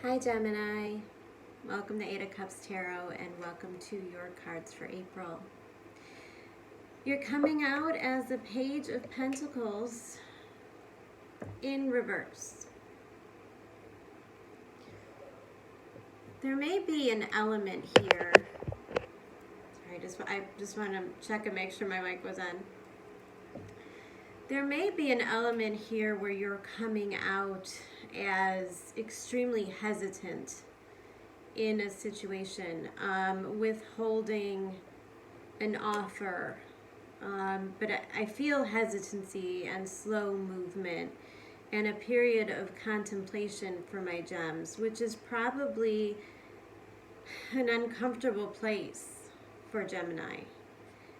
Hi Gemini, welcome to 8 of Cups Tarot and welcome to your cards for April. You're coming out as the Page of Pentacles in reverse. There may be an element here. Sorry, I just want to check and make sure my mic was on. There may be an element here where you're coming out as extremely hesitant in a situation, withholding an offer. But I feel hesitancy and slow movement and a period of contemplation for my gems, which is probably an uncomfortable place for Gemini.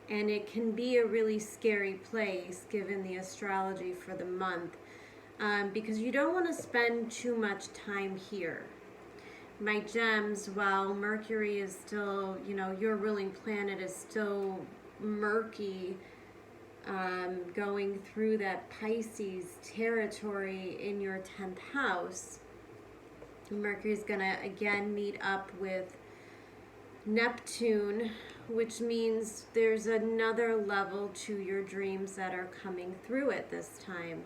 And it can be a really scary place given the astrology for the month, because you don't want to spend too much time here. My gems, while Mercury is still, your ruling planet is still murky, going through that Pisces territory in your 10th house, Mercury's going to again meet up with Neptune, which means there's another level to your dreams that are coming through at this time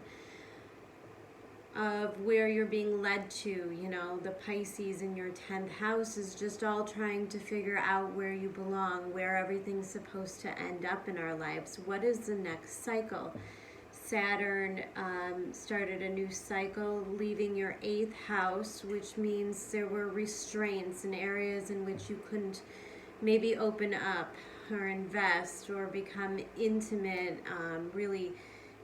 of where you're being led to. The Pisces in your 10th house is just all trying to figure out where you belong, where everything's supposed to end up in our lives. What is the next cycle? Saturn started a new cycle, leaving your 8th house, which means there were restraints in areas in which you couldn't maybe open up or invest or become intimate, really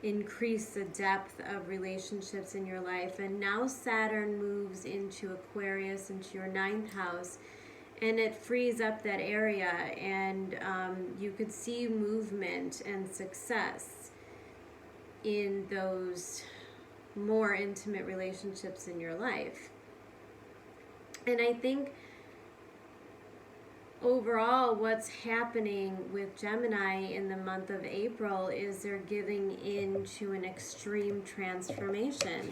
increase the depth of relationships in your life. And now Saturn moves into Aquarius, into your 9th house, and it frees up that area, and you could see movement and success in those more intimate relationships in your life. And I think overall what's happening with Gemini in the month of April is they're giving in to an extreme transformation.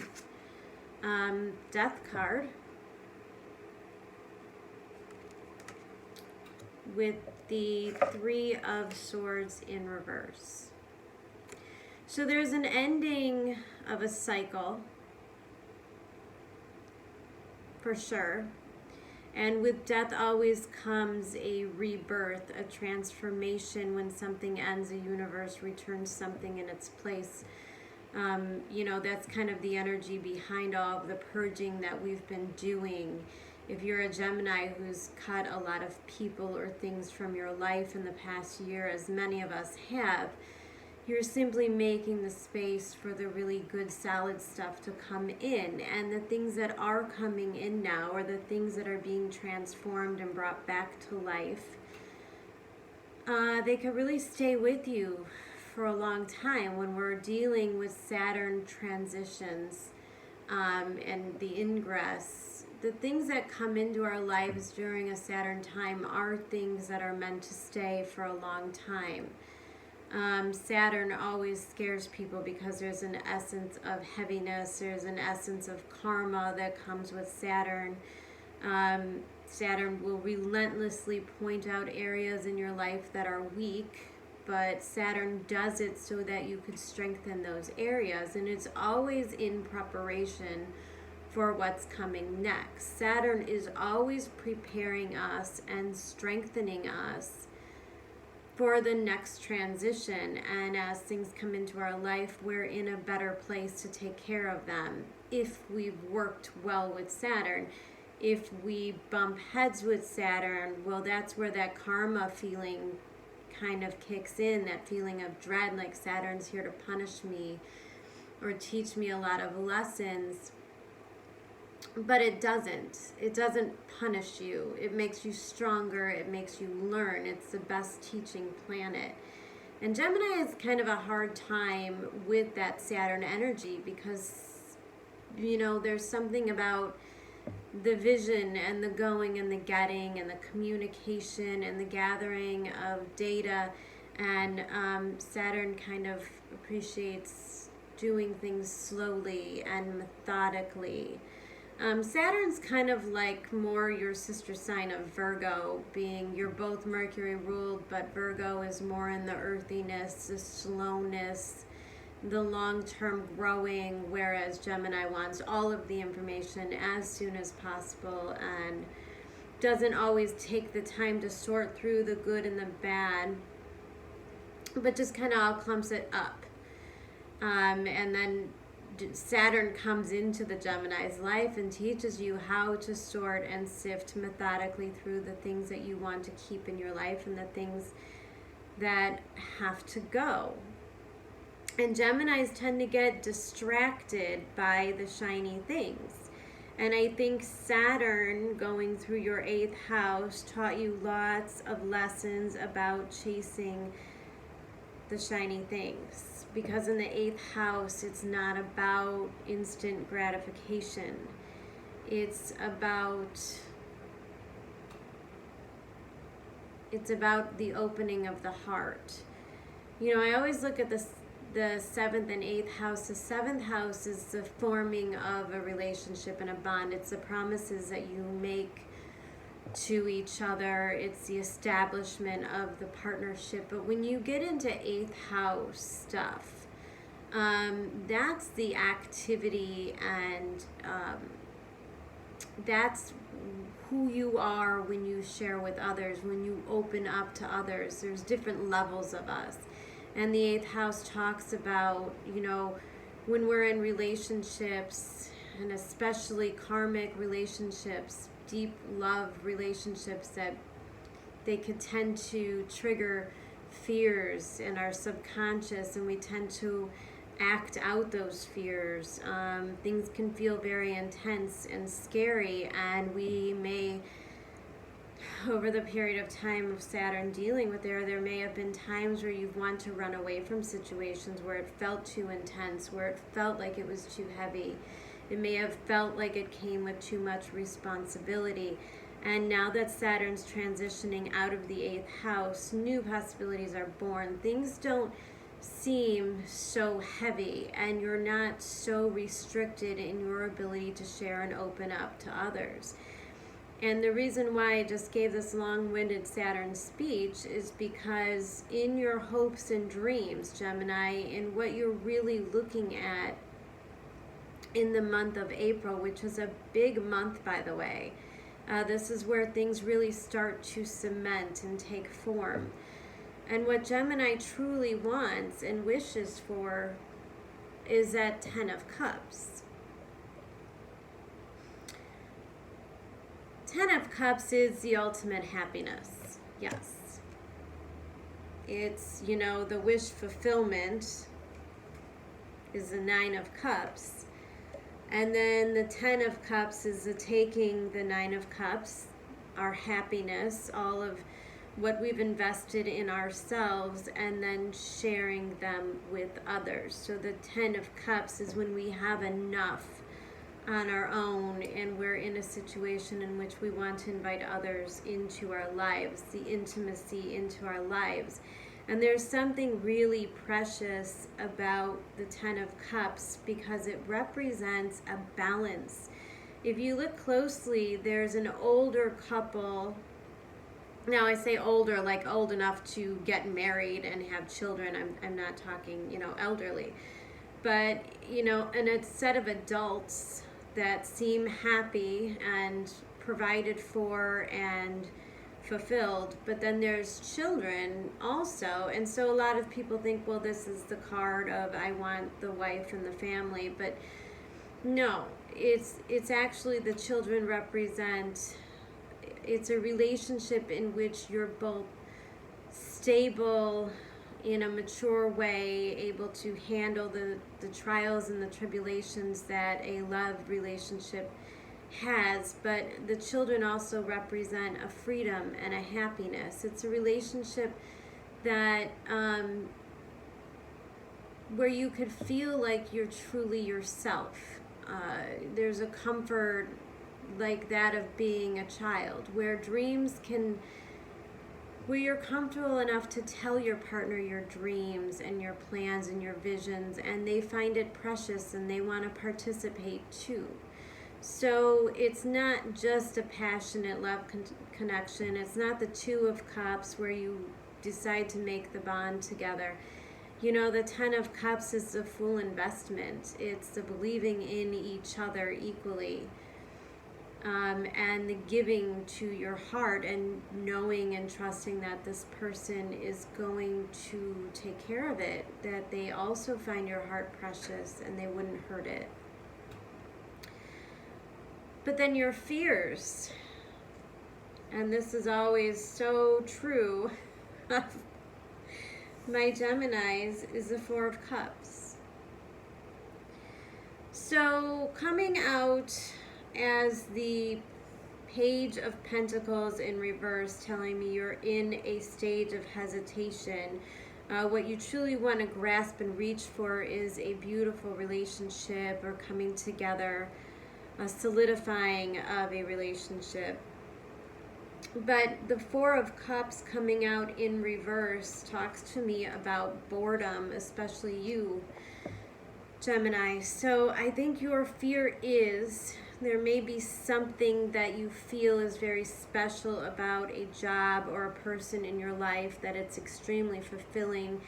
Death card with the 3 of Swords in reverse. So there's an ending of a cycle, for sure. And with death always comes a rebirth, a transformation. When something ends, a universe returns something in its place. That's kind of the energy behind all of the purging that we've been doing. If you're a Gemini who's cut a lot of people or things from your life in the past year, as many of us have, you're simply making the space for the really good, solid stuff to come in. And the things that are coming in now, or the things that are being transformed and brought back to life, they could really stay with you for a long time. When we're dealing with Saturn transitions and the ingress, the things that come into our lives during a Saturn time are things that are meant to stay for a long time. Saturn always scares people because there's an essence of heaviness, there's an essence of karma that comes with Saturn. Saturn will relentlessly point out areas in your life that are weak, but Saturn does it so that you could strengthen those areas, and it's always in preparation for what's coming next. Saturn is always preparing us and strengthening us for the next transition, and as things come into our life, we're in a better place to take care of them if we've worked well with Saturn. If we bump heads with Saturn, well, that's where that karma feeling kind of kicks in, that feeling of dread, like Saturn's here to punish me or teach me a lot of lessons. But it doesn't punish you. It makes you stronger. It makes you learn. It's the best teaching planet. And Gemini is kind of a hard time with that Saturn energy because, there's something about the vision and the going and the getting and the communication and the gathering of data. And Saturn kind of appreciates doing things slowly and methodically. Saturn's kind of like more your sister sign of Virgo, being you're both Mercury ruled, but Virgo is more in the earthiness, the slowness, the long-term growing, whereas Gemini wants all of the information as soon as possible and doesn't always take the time to sort through the good and the bad, but just kind of all clumps it up. And then Saturn comes into the Gemini's life and teaches you how to sort and sift methodically through the things that you want to keep in your life and the things that have to go. And Geminis tend to get distracted by the shiny things. And I think Saturn going through your 8th house taught you lots of lessons about chasing the shiny things. Because in the 8th house, it's not about instant gratification. It's about the opening of the heart. You know, I always look at the 7th and 8th house. The 7th house is the forming of a relationship and a bond. It's the promises that you make to each other. It's the establishment of the partnership. But when you get into 8th house stuff, that's the activity, and that's who you are when you share with others, when you open up to others. There's different levels of us. And the 8th house talks about, you know, when we're in relationships, and especially karmic relationships, deep love relationships, that they could tend to trigger fears in our subconscious, and we tend to act out those fears. Things can feel very intense and scary, and we may, over the period of time of Saturn dealing with there may have been times where you've wanted to run away from situations where it felt too intense, where it felt like it was too heavy. It may have felt like it came with too much responsibility. And now that Saturn's transitioning out of the 8th house, new possibilities are born. Things don't seem so heavy, and you're not so restricted in your ability to share and open up to others. And the reason why I just gave this long-winded Saturn speech is because in your hopes and dreams, Gemini, in what you're really looking at in the month of April, which is a big month, by the way, this is where things really start to cement and take form. And what Gemini truly wants and wishes for is that 10 of Cups. 10 of Cups is the ultimate happiness, yes. It's, you know, the wish fulfillment is the 9 of Cups. And then the 10 of Cups is the taking the 9 of Cups, our happiness, all of what we've invested in ourselves, and then sharing them with others. So the 10 of Cups is when we have enough on our own and we're in a situation in which we want to invite others into our lives, the intimacy into our lives. And there's something really precious about the 10 of Cups because it represents a balance. If you look closely, there's an older couple. Now I say older, like old enough to get married and have children. I'm not talking, you know, elderly. But, you know, and a set of adults that seem happy and provided for and fulfilled. But then there's children also. And so a lot of people think, well, this is the card of I want the wife and the family. But no, it's actually the children represent. It's a relationship in which you're both stable in a mature way, able to handle the trials and the tribulations that a love relationship has. But the children also represent a freedom and a happiness. It's a relationship that where you could feel like you're truly yourself. There's a comfort like that of being a child, where you're comfortable enough to tell your partner your dreams and your plans and your visions, and they find it precious and they want to participate too. So it's not just a passionate love connection. It's not the Two of Cups where you decide to make the bond together. You know, the Ten of Cups is a full investment. It's the believing in each other equally. And the giving to your heart and knowing and trusting that this person is going to take care of it, that they also find your heart precious and they wouldn't hurt it. But then your fears, and this is always so true of my Geminis, is the Four of Cups. So coming out as the Page of Pentacles in reverse, telling me you're in a stage of hesitation. What you truly want to grasp and reach for is a beautiful relationship or coming together, a solidifying of a relationship. But the Four of Cups coming out in reverse talks to me about boredom, especially you, Gemini. So I think your fear is there may be something that you feel is very special about a job or a person in your life, that it's extremely fulfilling,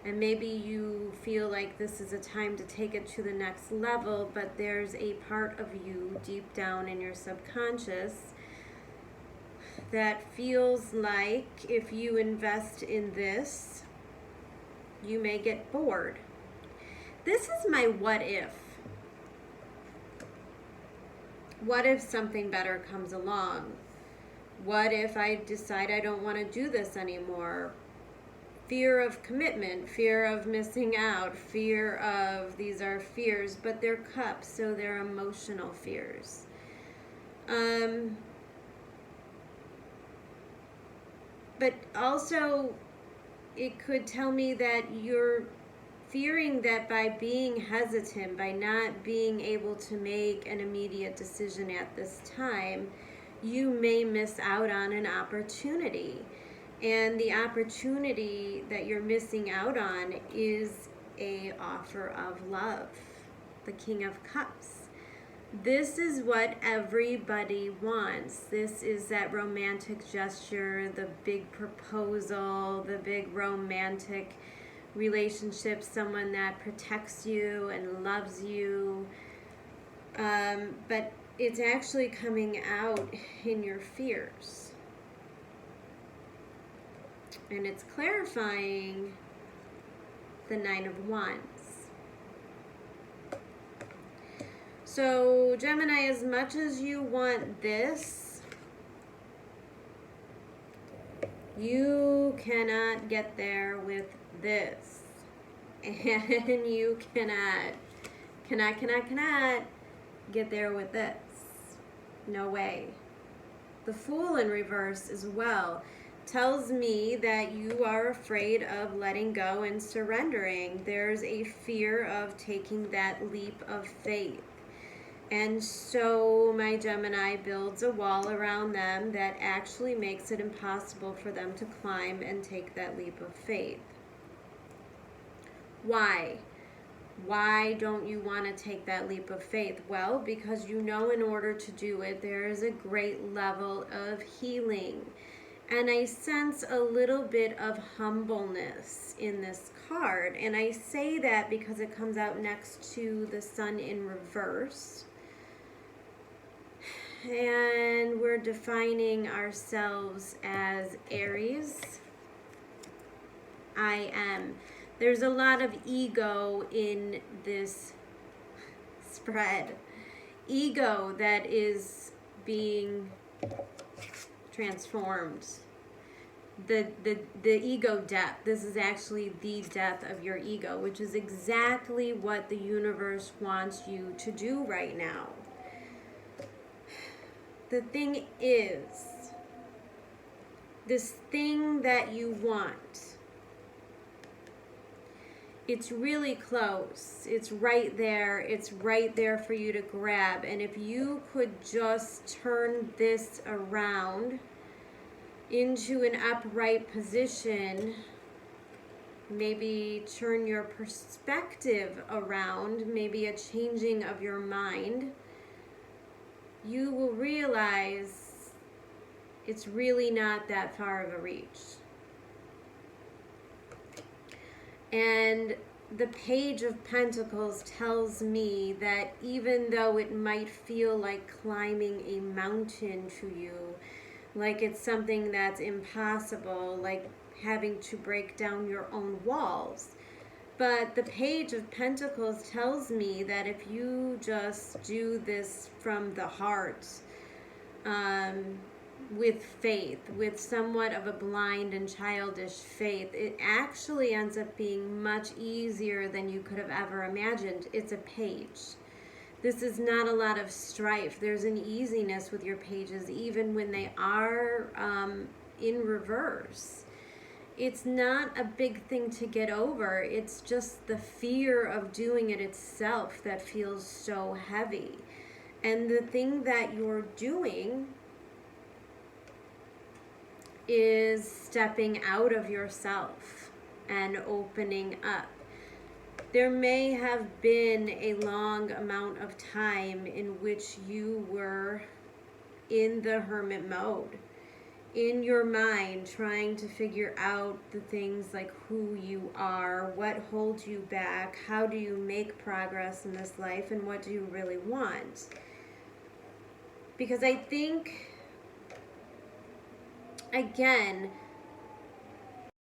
and maybe you feel like this is a time to take it to the next level, but there's a part of you deep down in your subconscious that feels like if you invest in this, you may get bored. This is my what if. What if something better comes along? What if I decide I don't want to do this anymore? Fear of commitment, fear of missing out, fear of, these are fears, but they're cups, so they're emotional fears. But also, it could tell me that you're fearing that by being hesitant, by not being able to make an immediate decision at this time, you may miss out on an opportunity. And the opportunity that you're missing out on is an offer of love, the King of Cups. This is what everybody wants. This is that romantic gesture, the big proposal, the big romantic relationship, someone that protects you and loves you. But it's actually coming out in your fears. And it's clarifying the Nine of Wands. So, Gemini, as much as you want this, you cannot get there with this. And you cannot get there with this. No way. The Fool in reverse as well tells me that you are afraid of letting go and surrendering. There's a fear of taking that leap of faith. And so my Gemini builds a wall around them that actually makes it impossible for them to climb and take that leap of faith. Why? Why don't you want to take that leap of faith? Well, because you know in order to do it, there is a great level of healing. And I sense a little bit of humbleness in this card. And I say that because it comes out next to the Sun in reverse. And we're defining ourselves as Aries. I am. There's a lot of ego in this spread. Ego that is being transformed. The ego death. This is actually the death of your ego, which is exactly what the universe wants you to do right now. The thing is, this thing that you want, it's really close. It's right there. It's right there for you to grab. And if you could just turn this around into an upright position, maybe turn your perspective around, maybe a changing of your mind, you will realize it's really not that far of a reach. And the Page of Pentacles tells me that even though it might feel like climbing a mountain to you, like it's something that's impossible, like having to break down your own walls, but the Page of Pentacles tells me that if you just do this from the heart, with faith, with somewhat of a blind and childish faith, it actually ends up being much easier than you could have ever imagined. It's a page. This is not a lot of strife. There's an easiness with your pages, even when they are in reverse. It's not a big thing to get over. It's just the fear of doing it itself that feels so heavy. And the thing that you're doing is stepping out of yourself and opening up. There may have been a long amount of time in which you were in the hermit mode, in your mind, trying to figure out the things like who you are, what holds you back, how do you make progress in this life, and what do you really want. Because I think, again,